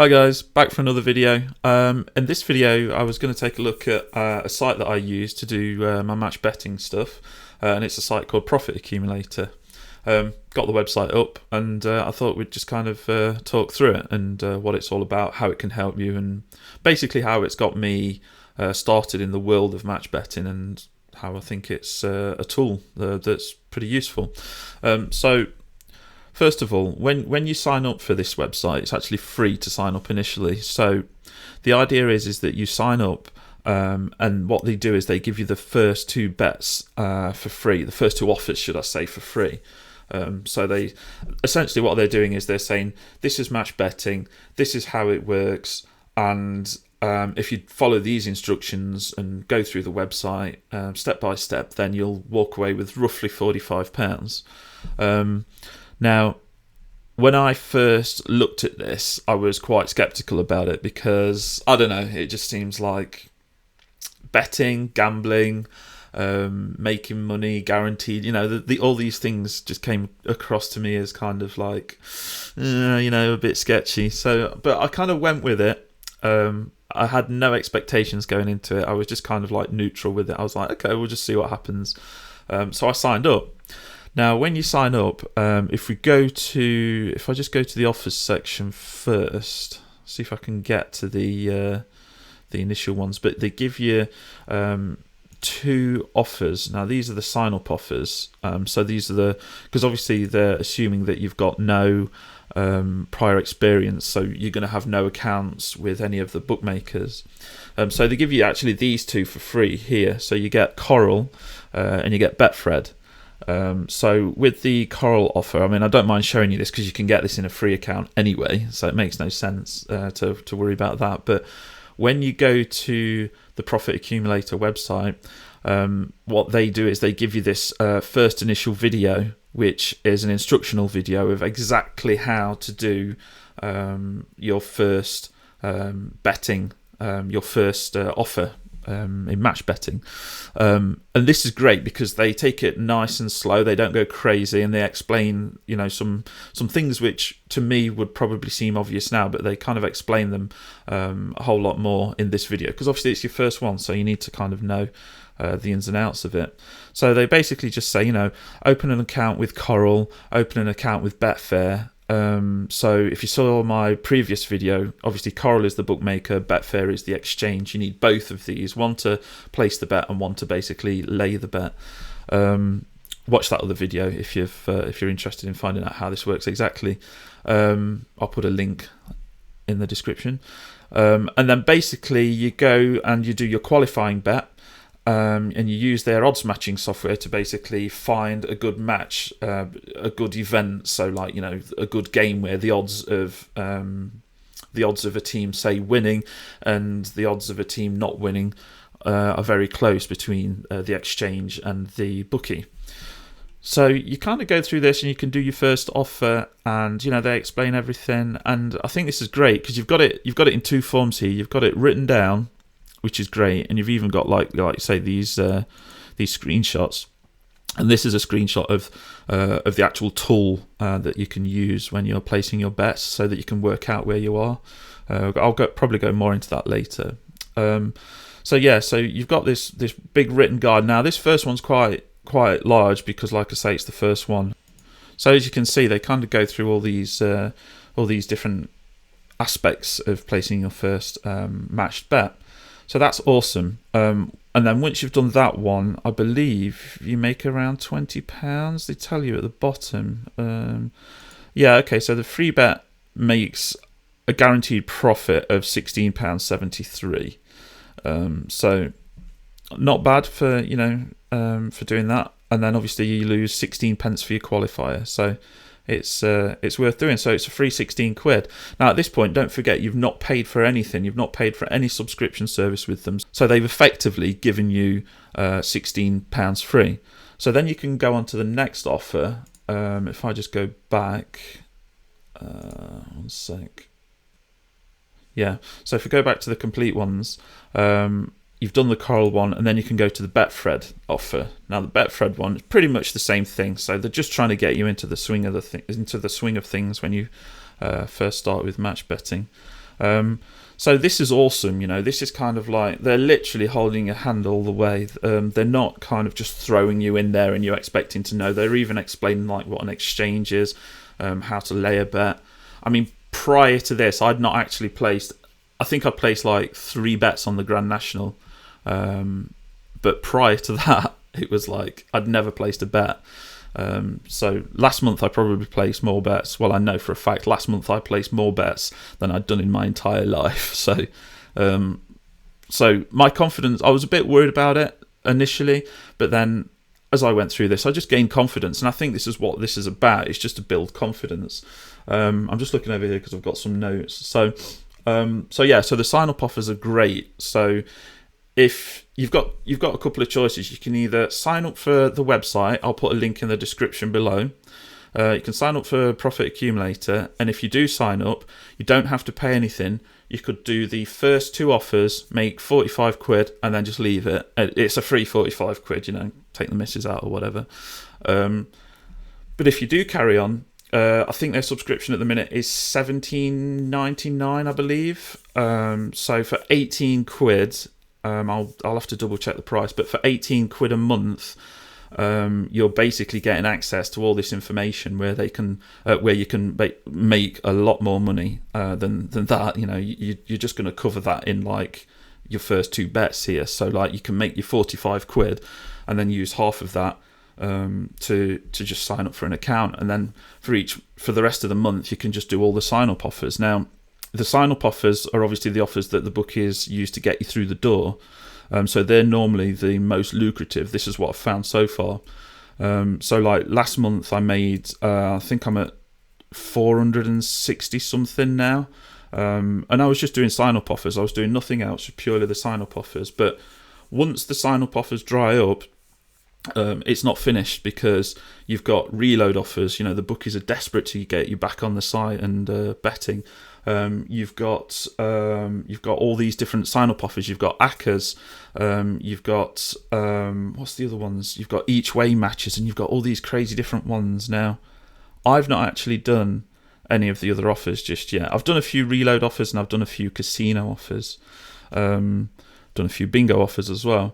Hi guys, back for another video. In this video I was going to take a look at a site that I use to do my match betting stuff, and it's a site called Profit Accumulator. Got the website up and I thought we'd just kind of talk through it and what it's all about, how it can help you, and basically how it's got me started in the world of match betting and how I think it's a tool that's pretty useful. So first of all, when you sign up for this website, it's actually free to sign up initially. So the idea is that you sign up, and what they do is they give you the first two bets for free, the first two offers, should I say, for free. So they essentially what they're doing is they're saying this is match betting, this is how it works, and if you follow these instructions and go through the website step by step, then you'll walk away with roughly £45. Now, when I first looked at this, I was quite skeptical about it because, I don't know, it just seems like betting, gambling, making money, guaranteed, all these things just came across to me as kind of like, a bit sketchy. So, but I kind of went with it. I had no expectations going into it. I was just kind of like neutral with it. I was like, okay, we'll just see what happens. So I signed up. Now, when you sign up, if I just go to the offers section first, see if I can get to the initial ones, but they give you two offers. Now, these are the sign-up offers. So these are because obviously they're assuming that you've got no prior experience, so you're going to have no accounts with any of the bookmakers. So they give you actually these two for free here. So you get Coral and you get Betfred. So with the Coral offer, I mean, I don't mind showing you this because you can get this in a free account anyway, so it makes no sense to worry about that. But when you go to the Profit Accumulator website, what they do is they give you this first initial video, which is an instructional video of exactly how to do your first betting, your first offer in match betting. And this is great because they take it nice and slow, they don't go crazy, and they explain some things which to me would probably seem obvious now, but they kind of explain them a whole lot more in this video because obviously it's your first one, so you need to kind of know the ins and outs of it. So they basically just say, open an account with Coral, open an account with Betfair. So if you saw my previous video, obviously Coral is the bookmaker, Betfair is the exchange. You need both of these, one to place the bet and one to basically lay the bet. Watch that other video if you're interested in finding out how this works exactly. I'll put a link in the description. And then basically you go and you do your qualifying bet. And you use their odds matching software to basically find a good match, a good event. So, like a good game where the odds of a team, say, winning and the odds of a team not winning are very close between the exchange and the bookie. So you kind of go through this and you can do your first offer, and they explain everything. And I think this is great because you've got it in two forms here. You've got it written down, which is great, and you've even got like say these screenshots, and this is a screenshot of the actual tool that you can use when you're placing your bets, so that you can work out where you are. I'll probably go more into that later. So you've got this big written guide. Now this first one's quite large because, like I say, it's the first one. So as you can see, they kind of go through all these different aspects of placing your first matched bet. So that's awesome. And then once you've done that one, I believe you make around £20. They tell you at the bottom. So the free bet makes a guaranteed profit of £16.73. So not bad for doing that. And then obviously you lose 16 pence for your qualifier. So it's worth doing. So it's a free 16 quid. Now at this point, don't forget, you've not paid for anything. You've not paid for any subscription service with them. So they've effectively given you £16 free. So then you can go on to the next offer. If I just go back, one sec. Yeah. So if we go back to the complete ones, you've done the Coral one, and then you can go to the Betfred offer. Now the Betfred one is pretty much the same thing. So they're just trying to get you into the swing of things when you first start with match betting. So this is awesome. This is kind of like they're literally holding your hand all the way. They're not kind of just throwing you in there and you're expecting to know. They're even explaining like what an exchange is, how to lay a bet. I mean, prior to this, I'd not actually placed. I think I placed like 3 bets on the Grand National, but prior to that, it was like I'd never placed a bet. So last month I probably placed more bets. Well, I know for a fact last month I placed more bets than I'd done in my entire life. So my confidence, I was a bit worried about it initially, but then as I went through this, I just gained confidence, and I think this is what this is about. It's just to build confidence. I'm just looking over here because I've got some notes. So the sign-up offers are great. So if you've got a couple of choices, you can either sign up for the website. I'll put a link in the description below. You can sign up for Profit Accumulator, and if you do sign up, you don't have to pay anything. You could do the first 2 offers, make 45 quid, and then just leave it. It's a free 45 quid, take the misses out or whatever. But if you do carry on, I think their subscription at the minute is $17.99, I believe. So for 18 quid, I'll have to double check the price, but for 18 quid a month, you're basically getting access to all this information where you can make a lot more money than that. You're just going to cover that in like your first 2 bets here. So like you can make your 45 quid and then use half of that to just sign up for an account, and then for the rest of the month you can just do all the sign up offers. Now, the sign-up offers are obviously the offers that the bookies use to get you through the door. So they're normally the most lucrative. This is what I've found so far. So like last month I made, I think I'm at 460 something now. And I was just doing sign-up offers. I was doing nothing else, just purely the sign-up offers. But once the sign-up offers dry up, it's not finished, because you've got reload offers. The bookies are desperate to get you back on the site and betting. You've got all these different sign-up offers. You've got ACCAs, you've got what's the other ones? You've got each way matches, and you've got all these crazy different ones. Now, I've not actually done any of the other offers just yet. I've done a few reload offers, and I've done a few casino offers, done a few bingo offers as well.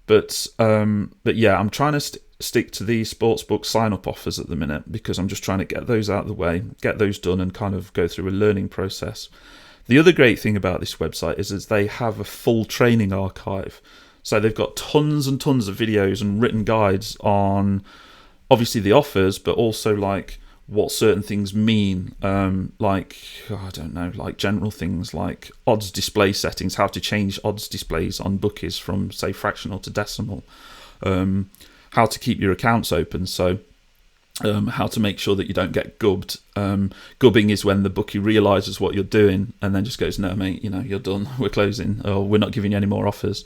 But yeah, I'm trying to stick to the sportsbook sign-up offers at the minute, because I'm just trying to get those out of the way, get those done, and kind of go through a learning process. The other great thing about this website is they have a full training archive. So they've got tons and tons of videos and written guides on obviously the offers, but also like what certain things mean, like general things like odds display settings, how to change odds displays on bookies from say fractional to decimal, how to keep your accounts open, so how to make sure that you don't get gubbed. Gubbing is when the bookie realizes what you're doing and then just goes, no mate, you're done, we're closing, or we're not giving you any more offers.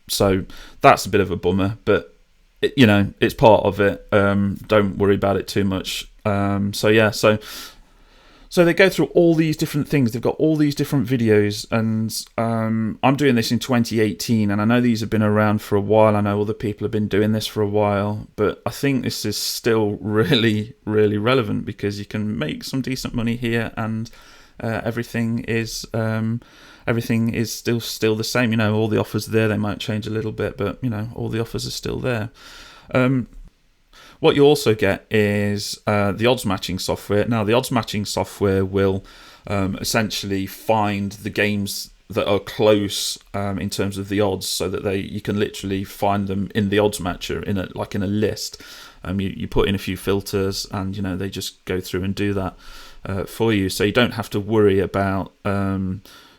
So that's a bit of a bummer, but it's part of it. Don't worry about it too much. So they go through all these different things. They've got all these different videos, and I'm doing this in 2018, and I know these have been around for a while. I know other people have been doing this for a while, but I think this is still really, really relevant, because you can make some decent money here, and everything is still the same. All the offers are there. They might change a little bit, but all the offers are still there. What you also get is the odds matching software. Now, the odds matching software will essentially find the games that are close in terms of the odds, so that you can literally find them in the odds matcher in a list. You put in a few filters, and they just go through and do that for you. So you don't have to worry about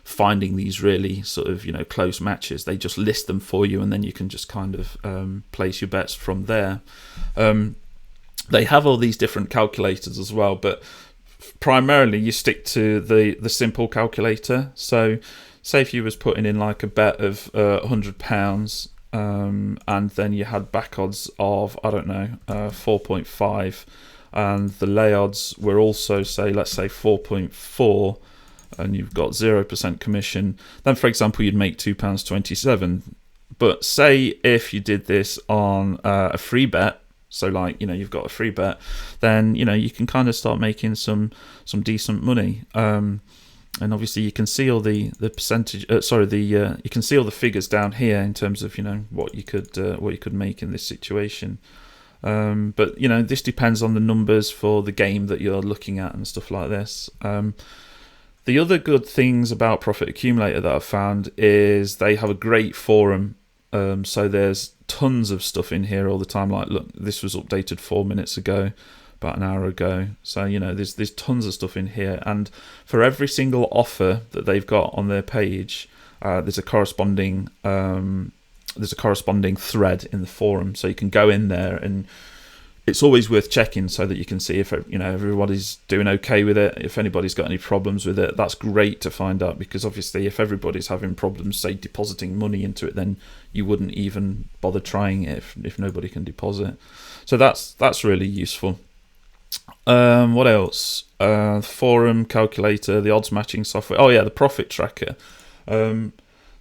finding these really sort of close matches. They just list them for you, and then you can just kind of place your bets from there. They have all these different calculators as well, but primarily you stick to the simple calculator. So say if you was putting in like a bet of £100, and then you had back odds of 4.5, and the lay odds were also let's say 4.4, and you've got 0% commission, then for example you'd make £2.27. But say if you did this on a free bet, so like you've got a free bet, then you can kind of start making some decent money. and obviously you can see all the percentage. You can see all the figures down here in terms of what you could make in this situation. But this depends on the numbers for the game that you're looking at and stuff like this. The other good things about Profit Accumulator that I've found is they have a great forum. So there's tons of stuff in here all the time. Like, look, this was updated 4 minutes ago, about an hour ago. So there's tons of stuff in here, and for every single offer that they've got on their page, there's a corresponding thread in the forum. So you can go in there, and it's always worth checking so that you can see if everybody's doing okay with it. If anybody's got any problems with it, that's great to find out, because obviously if everybody's having problems, say, depositing money into it, then you wouldn't even bother trying it if nobody can deposit. So that's really useful. What else? Forum calculator, the odds matching software. Oh yeah, the profit tracker.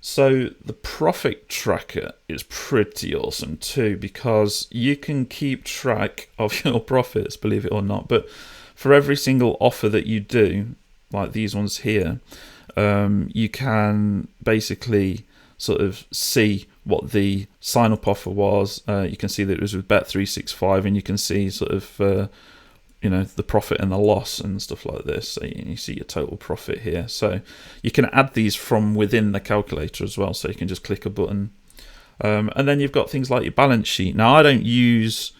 So the profit tracker is pretty awesome too, because you can keep track of your profits, believe it or not. But for every single offer that you do, like these ones here, you can basically sort of see what the sign-up offer was. You can see that it was with Bet365, and you can see sort of the profit and the loss and stuff like this. So you see your total profit here. So you can add these from within the calculator as well. So you can just click a button. And then you've got things like your balance sheet. Now, I don't use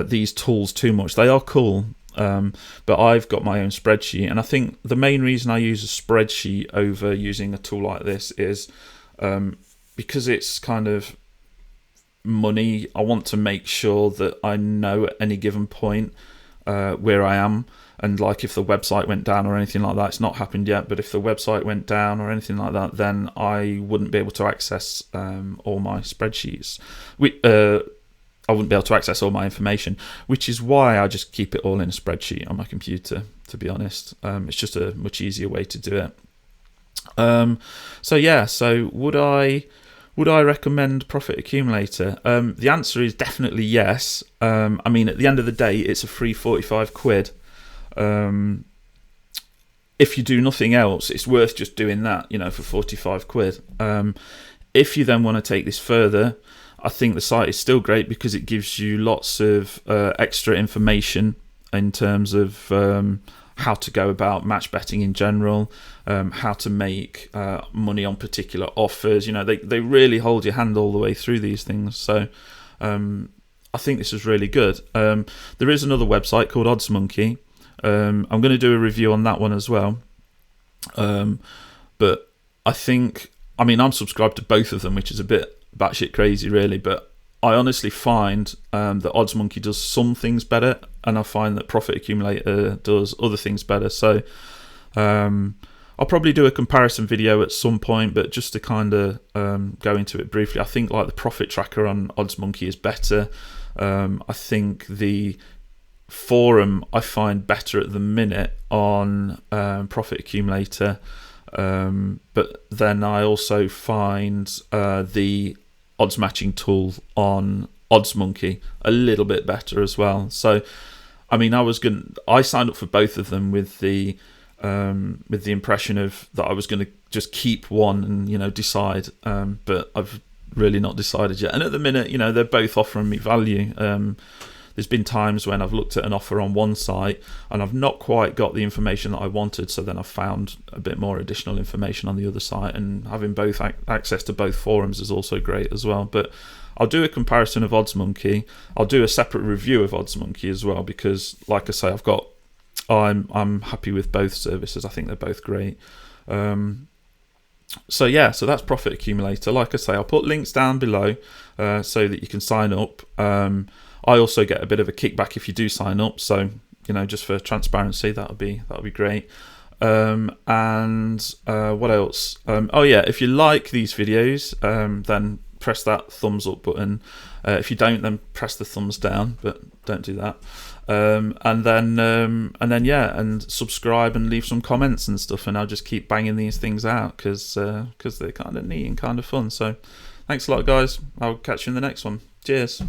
these tools too much. They are cool, but I've got my own spreadsheet. And I think the main reason I use a spreadsheet over using a tool like this is because it's kind of money. I want to make sure that I know at any given point where I am, and like if the website went down or anything like that. It's not happened yet, but if the website went down or anything like that, then I wouldn't be able to access all my spreadsheets. I wouldn't be able to access all my information, which is why I just keep it all in a spreadsheet on my computer, to be honest. It's just a much easier way to do it. So would I recommend Profit Accumulator? The answer is definitely yes. I mean, at the end of the day, it's a free 45 quid. If you do nothing else, it's worth just doing that, for 45 quid. If you then want to take this further, I think the site is still great because it gives you lots of extra information in terms of how to go about match betting in general, how to make money on particular offers. They really hold your hand all the way through these things. So I think this is really good. There is another website called Odds Monkey. I'm going to do a review on that one as well. But I'm subscribed to both of them, which is a bit batshit crazy, really. But I honestly find that Odds Monkey does some things better, and I find that Profit Accumulator does other things better. So I'll probably do a comparison video at some point, but just to kind of go into it briefly, I think like the profit tracker on Odds Monkey is better. I think the forum I find better at the minute on Profit Accumulator, but then I also find the odds matching tool on Odds Monkey a little bit better as well. So I signed up for both of them with the impression of that I was going to just keep one and decide, but I've really not decided yet. And at the minute, they're both offering me value. There's been times when I've looked at an offer on one site and I've not quite got the information that I wanted, so then I've found a bit more additional information on the other site, and having both access to both forums is also great as well. But I'll do a comparison of Odds Monkey. I'll do a separate review of Odds Monkey as well, because like I say, I'm happy with both services. I think they're both great. So that's Profit Accumulator. Like I say, I'll put links down below so that you can sign up. I also get a bit of a kickback if you do sign up, so just for transparency, that'll be great. And what else? If you like these videos, then press that thumbs up button. If you don't, then press the thumbs down, but don't do that. And then subscribe and leave some comments and stuff, and I'll just keep banging these things out because they're kind of neat and kind of fun. So thanks a lot, guys. I'll catch you in the next one. Cheers.